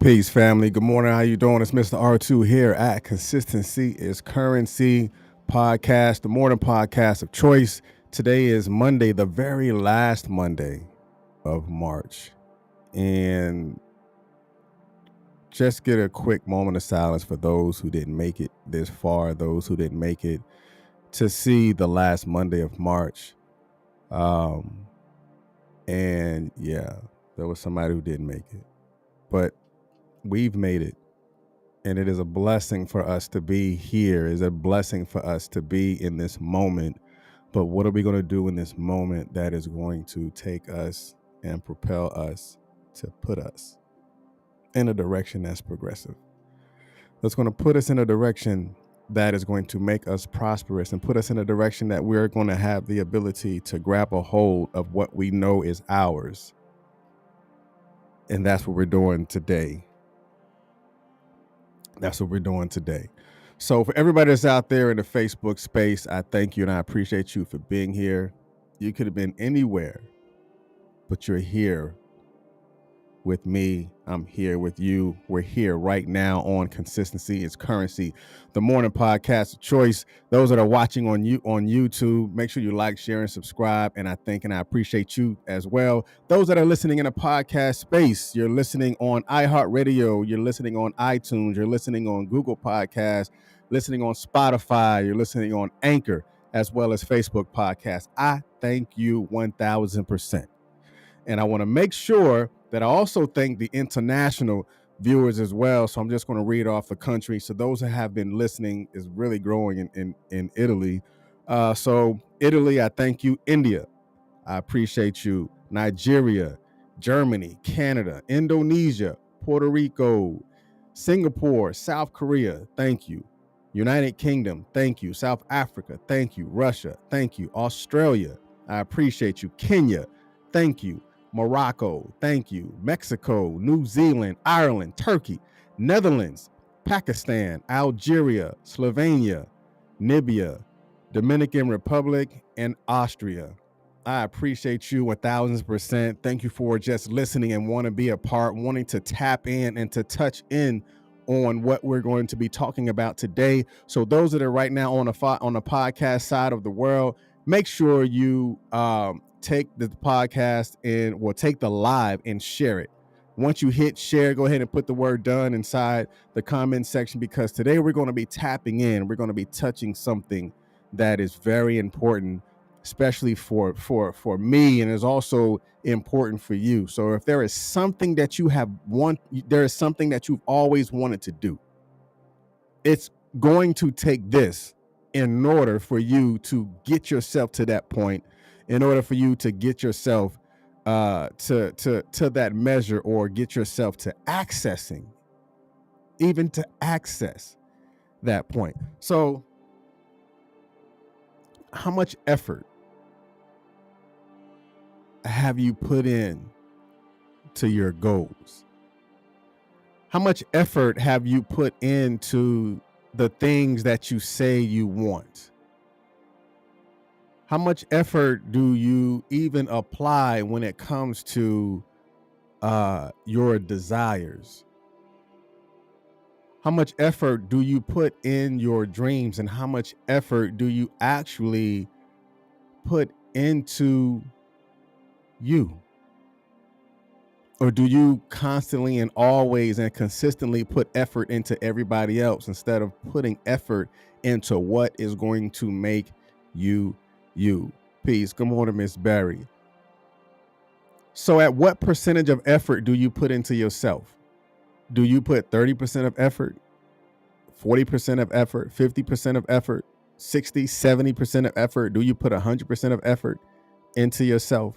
Peace, family. Good morning. How you doing? It's Mr. R2 here at Consistency is Currency podcast, the morning podcast of choice. Today is Monday, the very last Monday of March. And just get a quick moment of silence for those who didn't make it this far, those who didn't make it to see the last Monday of March. And yeah, there was somebody who didn't make it. But we've made it. And it is a blessing for us to be here. It's a blessing for us to be in this moment. But what are we going to do in this moment that is going to take us and propel us to put us in a direction that's progressive? That's going to put us in a direction that is going to make us prosperous and put us in a direction that we're going to have the ability to grab a hold of what we know is ours. And that's what we're doing today. That's what we're doing today. So for everybody that's out there in the Facebook space, I thank you and I appreciate you for being here. You could have been anywhere, but you're here with me. I'm here with you. We're here right now on Consistency is Currency, the morning podcast of choice. Those that are watching on YouTube, make sure you like, share, and subscribe. And I thank and I appreciate you as well. Those that are listening in a podcast space, you're listening on iHeartRadio, you're listening on iTunes, you're listening on Google Podcasts, listening on Spotify, you're listening on Anchor, as well as Facebook Podcasts. I thank you 1,000%. And I want to make sure that I also thank the international viewers as well. So I'm just going to read off the country. So those that have been listening is really growing in Italy. So Italy, I thank you. India, I appreciate you. Nigeria, Germany, Canada, Indonesia, Puerto Rico, Singapore, South Korea, thank you. United Kingdom, thank you. South Africa, thank you. Russia, thank you. Australia, I appreciate you. Kenya, thank you. Morocco, thank you. Mexico, New Zealand, Ireland, Turkey, Netherlands, Pakistan, Algeria, Slovenia, Namibia, Dominican Republic, and Austria. I appreciate you 1,000%. Thank you for just listening and want to be a part, wanting to tap in and to touch in on what we're going to be talking about today. So those that are right now on the podcast side of the world, make sure you take the podcast and take the live and share it. Once you hit share, go ahead and put the word done inside the comment section, because today we're going to be tapping in. We're going to be touching something that is very important, especially for me, and is also important for you. So if there is something that there is something that you've always wanted to do, it's going to take this in order for you to get yourself to that point, in order for you to get yourself to that measure, or get yourself to accessing, even to access that point. So how much effort have you put in to your goals? How much effort have you put into the things that you say you want? How much effort do you even apply when it comes to your desires? How much effort do you put in your dreams, and how much effort do you actually put into you? Or do you constantly and always and consistently put effort into everybody else instead of putting effort into what is going to make you you? Peace. Good morning, Miss Barry. So at what percentage of effort do you put into yourself? Do you put 30% of effort, 40% of effort, 50% of effort, 60, 70% of effort? Do you put 100% of effort into yourself,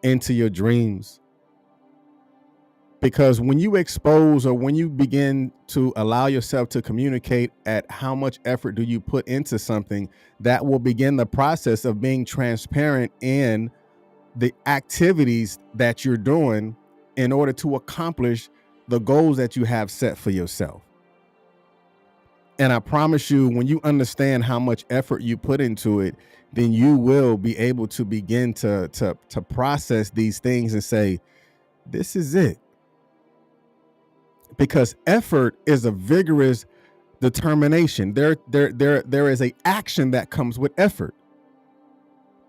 into your dreams? Because when you expose, or when you begin to allow yourself to communicate at how much effort do you put into something, that will begin the process of being transparent in the activities that you're doing in order to accomplish the goals that you have set for yourself. And I promise you, when you understand how much effort you put into it, then you will be able to begin to process these things and say, this is it. because effort is a vigorous determination. There is a action that comes with effort.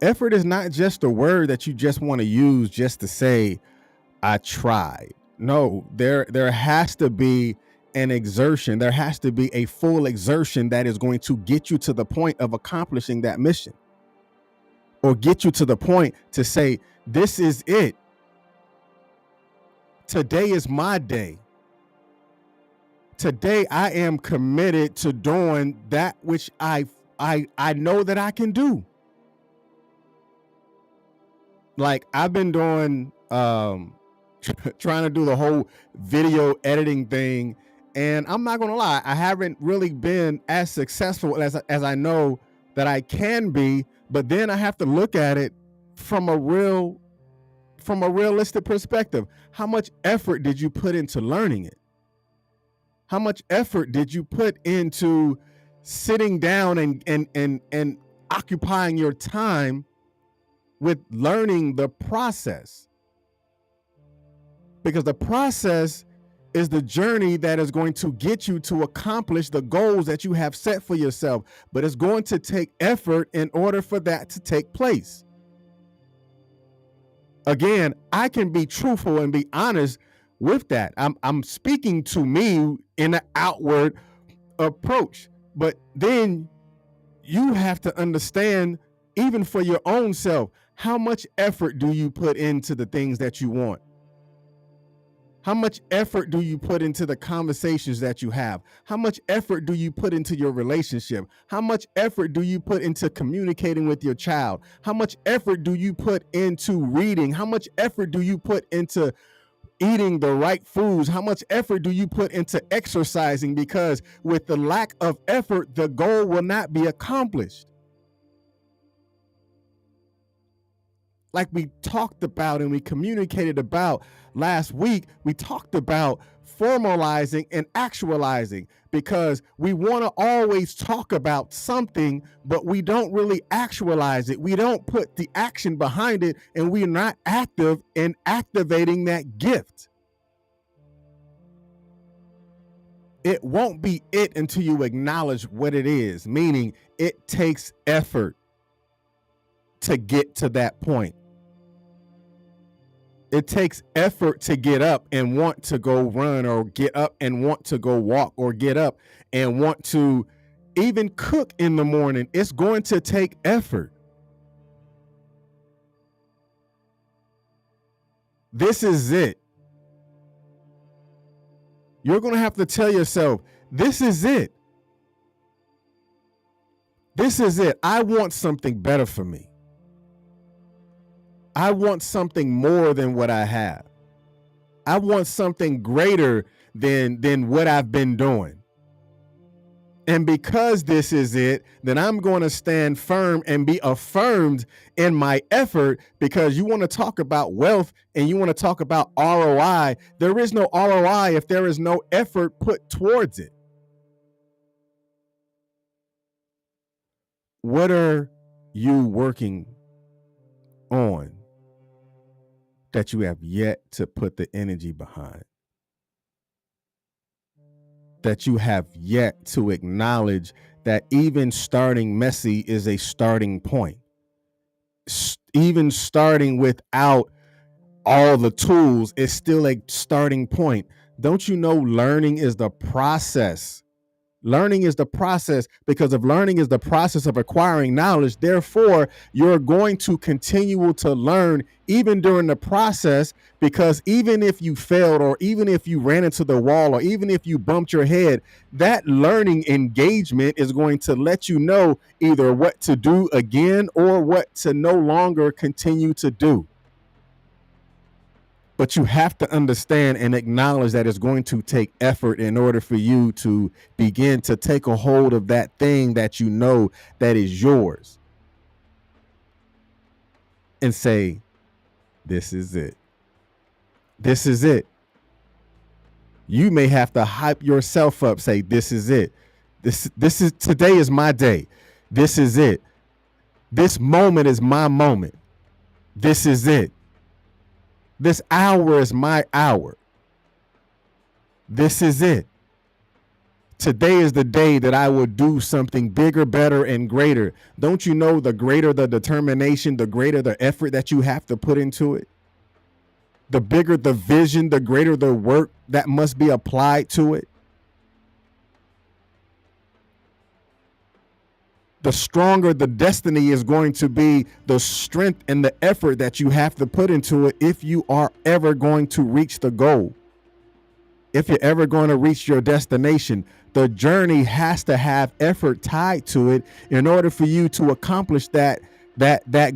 Effort is not just a word that you just want to use just to say, I tried. No, there has to be an exertion. There has to be a full exertion that is going to get you to the point of accomplishing that mission, or get you to the point to say, this is it. Today is my day. Today I am committed to doing that which I know that I can do. Like, I've been doing trying to do the whole video editing thing, and I'm not gonna lie, I haven't really been as successful as I know that I can be. But then I have to look at it from a realistic perspective. How much effort did you put into learning it? How much effort did you put into sitting down and occupying your time with learning the process? Because the process is the journey that is going to get you to accomplish the goals that you have set for yourself. But it's going to take effort in order for that to take place. Again, I can be truthful and be honest with that. I'm speaking to me in an outward approach. But then you have to understand, even for your own self, how much effort do you put into the things that you want? How much effort do you put into the conversations that you have? How much effort do you put into your relationship? How much effort do you put into communicating with your child? How much effort do you put into reading? How much effort do you put into eating the right foods? How much effort do you put into exercising? Because with the lack of effort, the goal will not be accomplished. Like we talked about and we communicated about last week, we talked about formalizing and actualizing, because we want to always talk about something, but we don't really actualize it. We don't put the action behind it, and we're not active in activating that gift. It won't be it until you acknowledge what it is, meaning it takes effort to get to that point. It takes effort to get up and want to go run, or get up and want to go walk, or get up and want to even cook in the morning. It's going to take effort. This is it. You're going to have to tell yourself, this is it. This is it. I want something better for me. I want something more than what I have. I want something greater than what I've been doing. And because this is it, then I'm going to stand firm and be affirmed in my effort. Because you want to talk about wealth and you want to talk about ROI. There is no ROI if there is no effort put towards it. What are you working on that you have yet to put the energy behind? That you have yet to acknowledge that even starting messy is a starting point. Even starting without all the tools is still a starting point. Don't you know learning is the process? Learning is the process, because if learning is the process of acquiring knowledge, therefore you're going to continue to learn even during the process, because even if you failed, or even if you ran into the wall, or even if you bumped your head, that learning engagement is going to let you know either what to do again or what to no longer continue to do. But you have to understand and acknowledge that it's going to take effort in order for you to begin to take a hold of that thing that you know that is yours, and say, this is it. This is it. You may have to hype yourself up, say, this is it. This is, today is my day. This is it. This moment is my moment. This is it. This hour is my hour. This is it. Today is the day that I will do something bigger, better, and greater. Don't you know the greater the determination, the greater the effort that you have to put into it? The bigger the vision, the greater the work that must be applied to it. The stronger the destiny is going to be, the strength and the effort that you have to put into it if you are ever going to reach the goal. If you're ever going to reach your destination, the journey has to have effort tied to it in order for you to accomplish that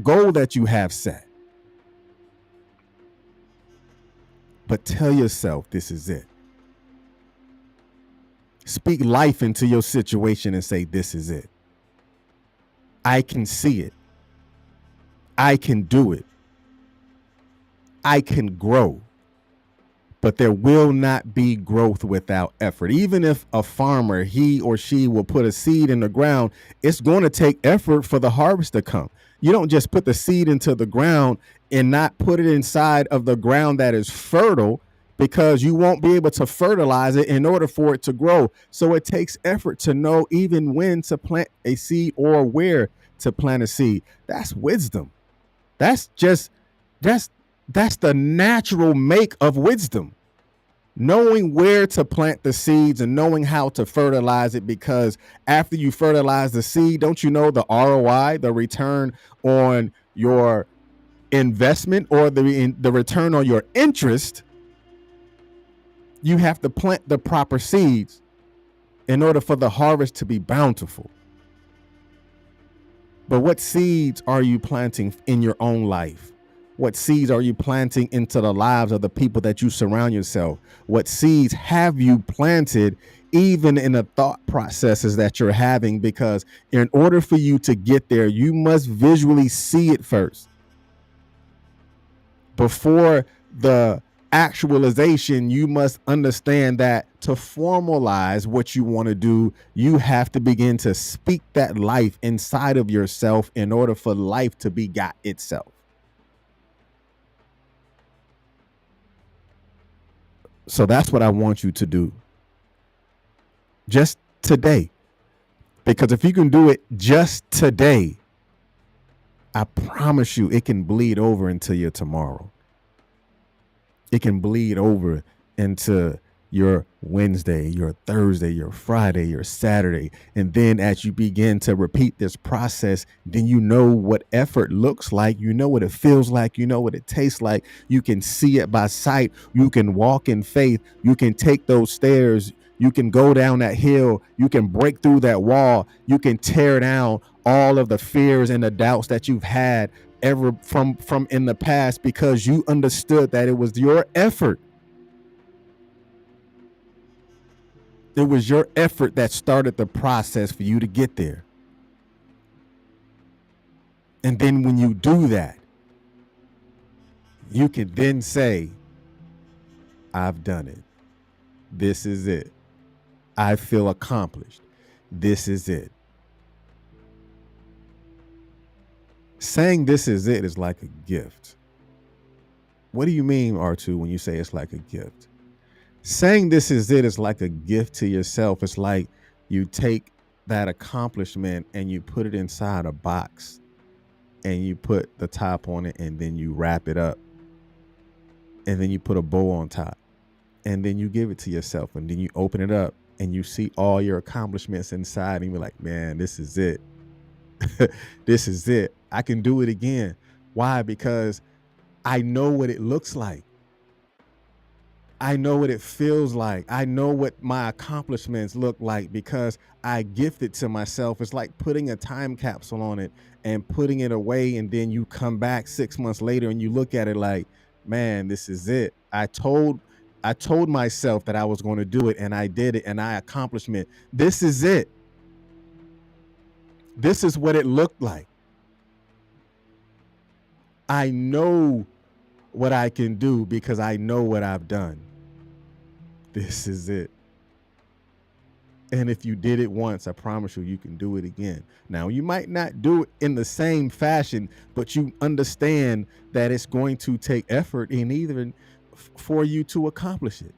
goal that you have set. But tell yourself this is it. Speak life into your situation and say, this is it. I can see it. I can do it. I can grow. But there will not be growth without effort. Even if a farmer, he or she will put a seed in the ground, it's going to take effort for the harvest to come. You don't just put the seed into the ground and not put it inside of the ground that is fertile, because you won't be able to fertilize it in order for it to grow. So it takes effort to know even when to plant a seed or where to plant a seed. That's wisdom. That's the natural make of wisdom. Knowing where to plant the seeds and knowing how to fertilize it, because after you fertilize the seed, don't you know the ROI, the return on your investment, or the return on your interest? You have to plant the proper seeds in order for the harvest to be bountiful. But what seeds are you planting in your own life? What seeds are you planting into the lives of the people that you surround yourself? What seeds have you planted even in the thought processes that you're having? Because in order for you to get there, you must visually see it first. Before the actualization, you must understand that to formalize what you want to do, you have to begin to speak that life inside of yourself in order for life to begot itself. So that's what I want you to do just today. Because if you can do it just today, I promise you it can bleed over into your tomorrow. It can bleed over into your Wednesday, your Thursday, your Friday, your Saturday. And then as you begin to repeat this process, then you know what effort looks like. You know what it feels like. You know what it tastes like. You can see it by sight. You can walk in faith. You can take those stairs. You can go down that hill. You can break through that wall. You can tear down all of the fears and the doubts that you've had ever from in the past, because you understood that it was your effort. It was your effort that started the process for you to get there. And then when you do that, you can then say, I've done it. This is it. I feel accomplished. This is it. Saying this is it is like a gift. What do you mean, R2, when you say it's like a gift? Saying this is it is like a gift to yourself. It's like you take that accomplishment and you put it inside a box and you put the top on it, and then you wrap it up, and then you put a bow on top, and then you give it to yourself, and then you open it up and you see all your accomplishments inside, and you're like, man, this is it. This is it. I can do it again. Why? Because I know what it looks like. I know what it feels like. I know what my accomplishments look like because I gift it to myself. It's like putting a time capsule on it and putting it away, and then you come back 6 months later and you look at it like, man, this is it. I told myself that I was going to do it, and I did it, and I accomplished it. This is it. This is what it looked like. I know what I can do because I know what I've done. This is it. And if you did it once, I promise you, you can do it again. Now, you might not do it in the same fashion, but you understand that it's going to take effort in either for you to accomplish it.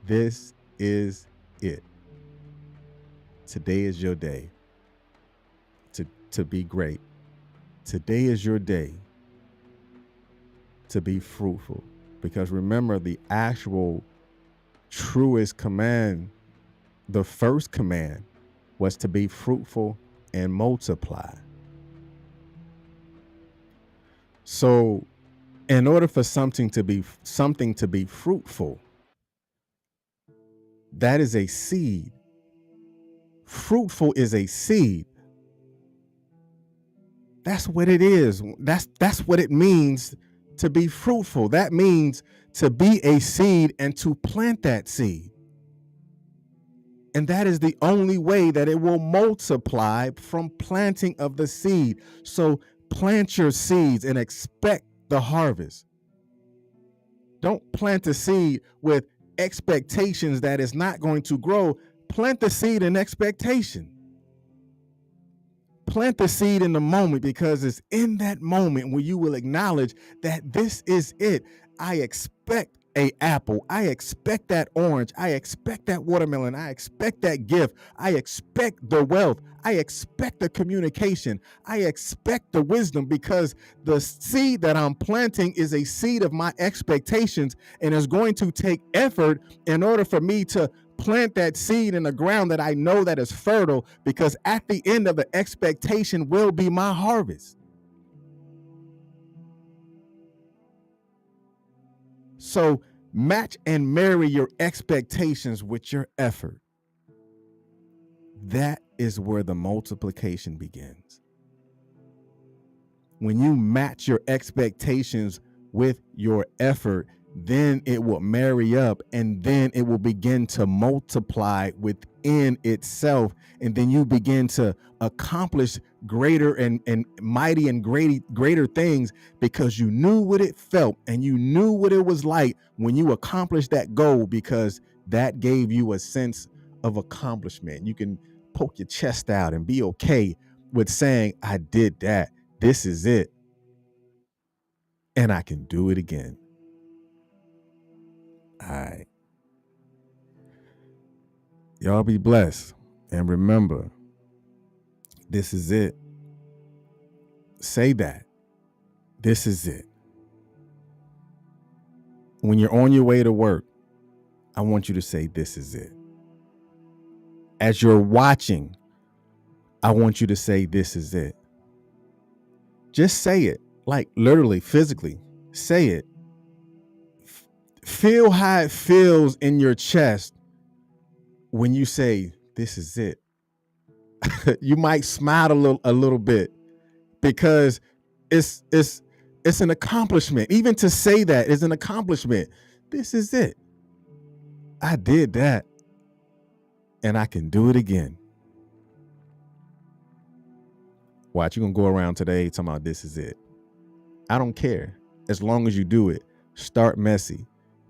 This is it. Today is your day to be great. Today is your day to be fruitful. Because remember, the actual truest command, the first command, was to be fruitful and multiply. So, in order for something to be fruitful, that is a seed. Fruitful is a seed. That's what it is. That's what it means to be fruitful. That means to be a seed and to plant that seed. And that is the only way that it will multiply, from planting of the seed. So plant your seeds and expect the harvest. Don't plant the seed with expectations that it's not going to grow. Plant the seed in expectation. Plant the seed in the moment, because it's in that moment where you will acknowledge that this is it. I expect a apple. I expect that orange. I expect that watermelon. I expect that gift. I expect the wealth. I expect the communication. I expect the wisdom, because the seed that I'm planting is a seed of my expectations, and it's going to take effort in order for me to plant that seed in the ground that I know that is fertile, because at the end of the expectation will be my harvest. So match and marry your expectations with your effort. That is where the multiplication begins. When you match your expectations with your effort, then it will marry up, and then it will begin to multiply within itself. And then you begin to accomplish greater and mighty and greater things, because you knew what it felt and you knew what it was like when you accomplished that goal, because that gave you a sense of accomplishment. You can poke your chest out and be okay with saying, I did that. This is it. And I can do it again. All right. Y'all be blessed. And remember, this is it. Say that. This is it. When you're on your way to work, I want you to say, this is it. As you're watching, I want you to say, this is it. Just say it, like literally, physically. Say it. Feel how it feels in your chest when you say, this is it. You might smile a little bit, because it's an accomplishment. Even to say that is an accomplishment. This is it. I did that, and I can do it again. Watch, you're gonna go around today talking about this is it. I don't care. As long as you do it, start messy,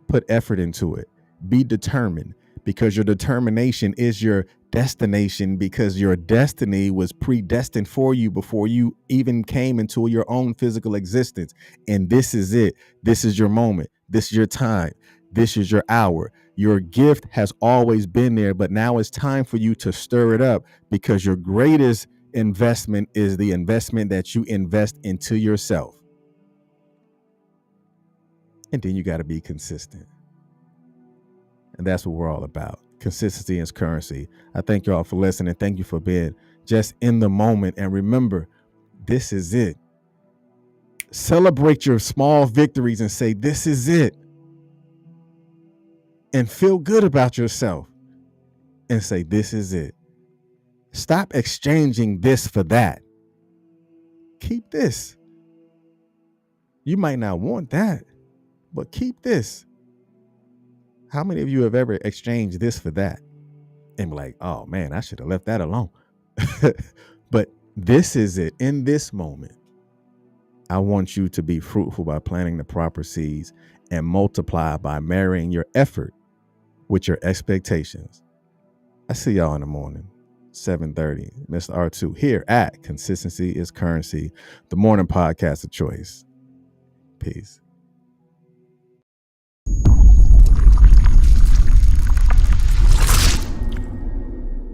put effort into it, be determined, because your determination is your destination, because your destiny was predestined for you before you even came into your own physical existence. And this is it. This is your moment. This is your time. This is your hour. Your gift has always been there, but now it's time for you to stir it up, because your greatest investment is the investment that you invest into yourself. And then you got to be consistent. And that's what we're all about. Consistency is currency. I thank you all for listening. Thank you for being just in the moment. And remember, this is it. Celebrate your small victories and say, this is it. And feel good about yourself and say, this is it. Stop exchanging this for that. Keep this. You might not want that, but keep this. How many of you have ever exchanged this for that and be like, oh man, I should have left that alone? But this is it. In this moment, I want you to be fruitful by planting the proper seeds and multiply by marrying your effort with your expectations. I see y'all in the morning, 7:30, Mr. R2 here at Consistency is Currency, the morning podcast of choice. Peace.